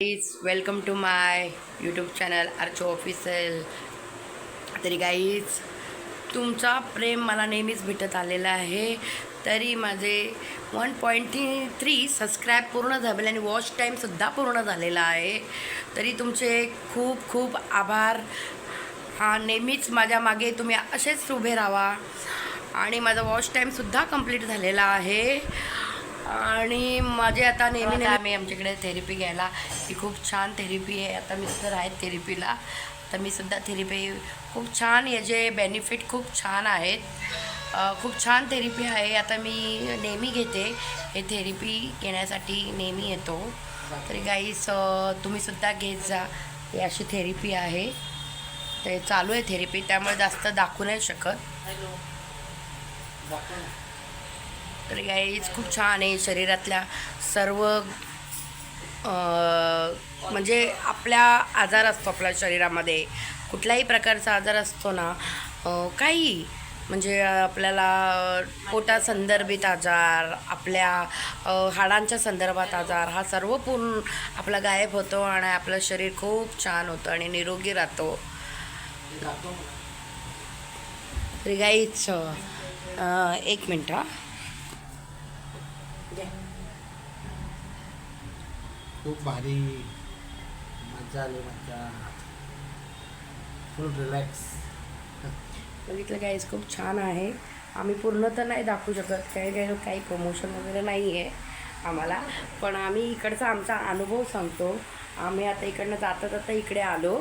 Guys welcome to my YouTube channel Archo official. तरी guys तुमचा प्रेम मला नेहमीच भेटत आलेला आहे. तरी माझे 1.3 सबस्क्राईब पूर्ण झाले आणि वॉच टाईमसुद्धा पूर्ण झालेला आहे. तरी तुमचे खूप खूप आभार. हा नेहमीच माझ्या मागे तुम्ही असेच उभे राहा. आणि माझा वॉच टाईमसुद्धा कंप्लीट झालेला आहे. आणि माझे आता नेहमी आम्ही आमच्याकडे थेरपी घ्यायला ही खूप छान थेरपी आहे. आता मिस्टर आहेत थेरपीला, तर मी सुद्धा थेरपी खूप छान, याचे बेनिफिट खूप छान आहेत. खूप छान थेरपी आहे. आता मी नेहमी घेते हे थेरपी घेण्यासाठी, नेहमी येतो. तरी गाईस तुम्हीसुद्धा घेत जा. ही अशी थेरपी आहे, ते चालू आहे थेरपी, त्यामुळे जास्त दाखवू नाही शकत. तर गाईज खूप छान आहे. शरीरातल्या सर्व म्हणजे आपल्या आजार असतो आपल्या शरीरामध्ये, कुठल्याही प्रकारचा आजार असतो ना, काही म्हणजे आपल्याला पोटासंदर्भित आजार, आपल्या हाडांच्या संदर्भात आजार, हा सर्व पूर्ण आपला गायब होतो आणि आपलं शरीर खूप छान होतं आणि निरोगी राहतो. तर गाईज एक मिनटं. खूप भारी मजा आली, मजा फुल रिलॅक्स. बघितलं गाईज खूप छान आहे. आम्ही पूर्ण तर नाही दाखवू शकत, काही प्रमोशन वगैरे नाही आहे आम्हाला, पण आम्ही इकडचा आमचा अनुभव सांगतो. आम्ही आता इकडनं जाता इकडे आलो.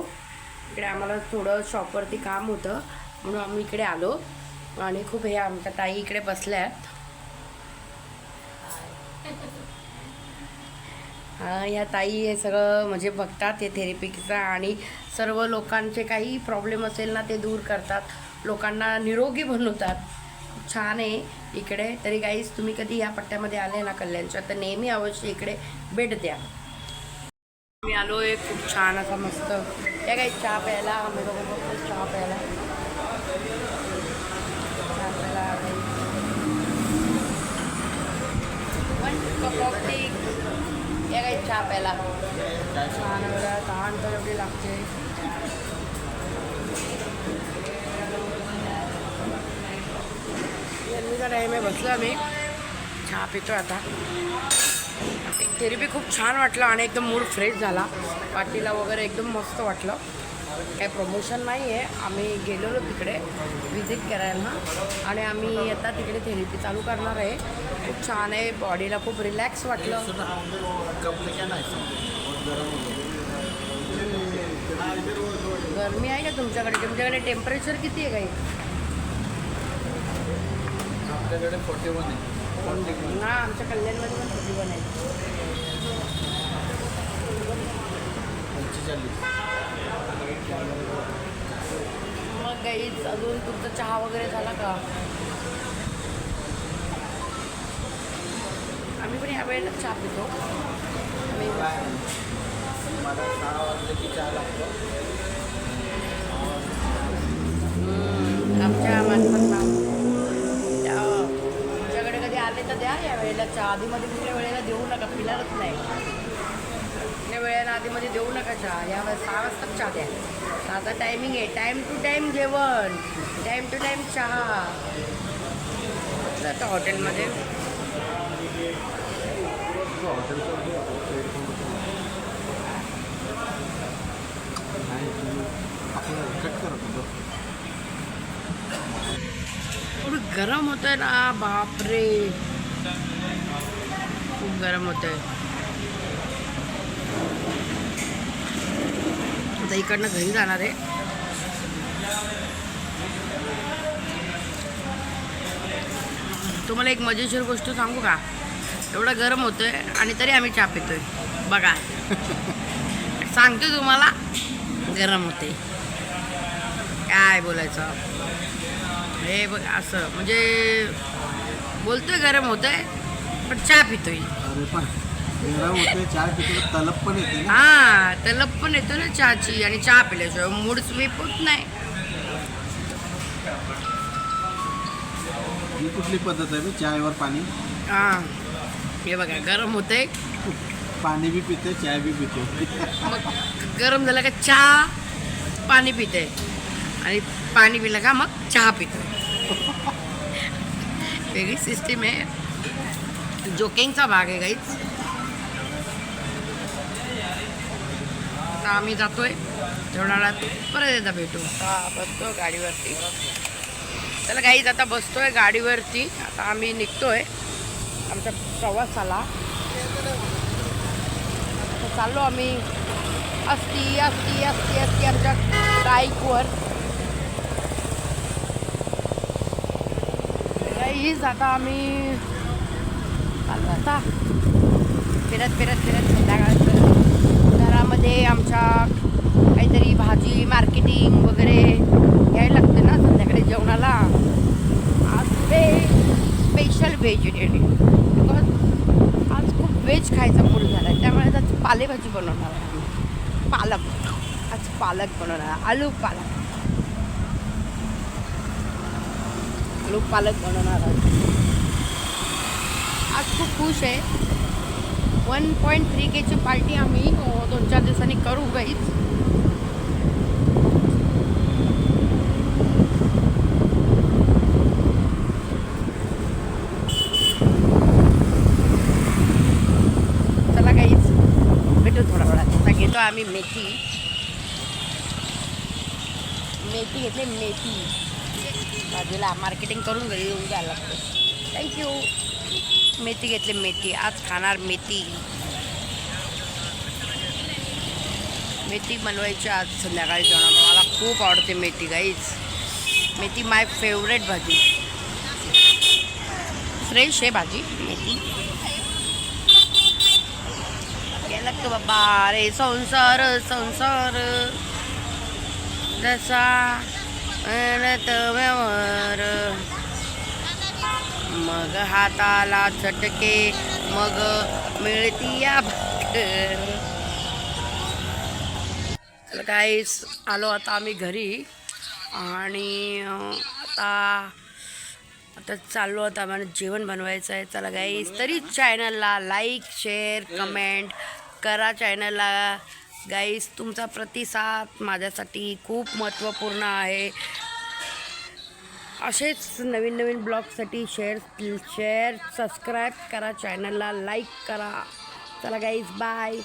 इकडे आम्हाला थोडं शॉपवरती काम होतं म्हणून आम्ही इकडे आलो. आणि खूप हे आमच्या ताई इकडे बसल्यात. ह्या ताई हे सगळं म्हणजे बघतात हे थेरपीचा, आणि सर्व लोकांचे काही प्रॉब्लेम असेल ना ते दूर करतात, लोकांना निरोगी बनवतात. छान आहे इकडे. तरी गाईस तुम्ही कधी या पट्ट्यामध्ये आले ना कल्याणच्या, तर नेहमी अवश्य इकडे भेट द्या. मी आलो आहे खूप छान असा मस्त या काही चहा प्यायला. आम्ही बघतो चहा प्यायला कप ऑफ टी या काही चहा प्यायला छान वेळा. तहान तर एवढी लागते. यांनीचा टाईम आहे, बसलो आम्ही चहा पितो आता. थेरपी खूप छान वाटलं आणि एकदम मूड फ्रेश झाला. पार्टीला वगैरे एकदम मस्त वाटलं. काही प्रमोशन नाही आहे, आम्ही गेलेलो तिकडे विजिट करायला आणि आम्ही आता तिकडे थेरपी चालू करणार आहे. खूप छान आहे, बॉडीला खूप रिलॅक्स वाटलं. गरमी आहे का तुमच्याकडे? तुमच्याकडे टेम्परेचर किती आहे काही? आपल्याकडे 41 आहे. ना आमच्या कल्याणमध्ये पण 41 आहे. 45. मग गाईज अजून तुमचा चहा वगैरे झाला का? आम्ही पण ह्या वेळेला चहा पितो. मला 6 वाजले की चहा लागतो. आमच्या माणसांना तुमच्याकडे कधी आले तर द्या या वेळेला चहा. आधीमध्ये कुठल्या वेळेला देऊ नका, पिणारच नाही. कुठल्या वेळेला आधीमध्ये देऊ नका चहा. या 6 वाजता चहा द्या. आता टायमिंग आहे, टाईम टू टाईम जेवण, टाईम टू टाईम चहा. जातं हॉटेलमध्ये. एवढं गरम होतं आहे ना, बापरे खूप गरम होतं आहे. आता इकडनं घरी जाणार आहे. तुम्हाला एक मजेशीर गोष्ट सांगू का? एवढं गरम होतं आहे आणि तरी आम्ही चहा पितोय बघा. सांगतो तुम्हाला, गरम होते, काय बोलायचं हे बघ. असं म्हणजे बोलतोय गरम होतंय पण चहा पितोय. चहा पितो तलप पण येते. हां, तलप पण येतो ना चहाची, आणि चहा पिल्याशिवाय मूड स्वीप होत नाही. ही कुठली पद्धत आहे चायवर पाणी? हां, हे बघा गरम होते पाणी बी पिते चाय बी पिते. मग गरम झालं का चहा पाणी पिते आणि पाणी पिलं का मग चहा पिते. वेगळी सिस्टीम आहे, जोकिंगचा भाग आहे गाईच. आता आम्ही जातोय तेवढा वेळात परत एकदा भेटू. आता बसतो गाडीवरती. चला गाईच आता बसतोय गाडीवरती. आता आम्ही निघतोय आमचा प्रवासाला. आता चाललो आम्ही असती असती असती असती आमच्या बाईकवर. गाईज आता आम्ही चाललो आता फिरत फिरत फिरत संध्याकाळचं घरामध्ये आमच्या काहीतरी भाजी मार्केटिंग वगैरे यायला लागतं ना संध्याकाळी जेवणाला. आज स्पेशल व्हेजिटेरियन बिकॉज आज खूप व्हेज खायचा मूड झाला आहे, त्यामुळे आज पालेभाजी बनवणार आहे आम्ही. पालक, आज पालक बनवणार आहे. आलू पालक बनवणार आहे. आज खूप खुश आहे. 1.3K ची पार्टी आम्ही 2-4 दिवसांनी करू गाईच. चला गाईच भेटू थोडा वेळात. आता घेतो आम्ही मेथी घेतली. मेथी बाजूला मार्केटिंग करून घरी येऊन जायला लागतं. थँक्यू. मेथी घेतली. मेथी आज खाणार. मेथी बनवायची आज संध्याकाळी जेवणाला. मला खूप आवडते मेथी गाईज. मेथी माय फेवरेट भाजी. फ्रेश आहे भाजी मेथी. गेलं का बाबा रे संसार जसा व्यवहार. मग हाताला चटके मग मिळती या भाकर. तर गाईस आलो आता आम्ही घरी आणि आता चाललो आता आम्हाला जेवण बनवायचं आहे. चला गाईस तरी चॅनलला लाईक शेअर कमेंट करा. चॅनलला गाईस तुमचा प्रतिसाद माझ्यासाठी खूप महत्त्वपूर्ण आहे. असेच नवीन नवीन ब्लॉगसाठी शेअर सबस्क्राईब करा. चॅनलला लाईक करा. चला गाईज बाय.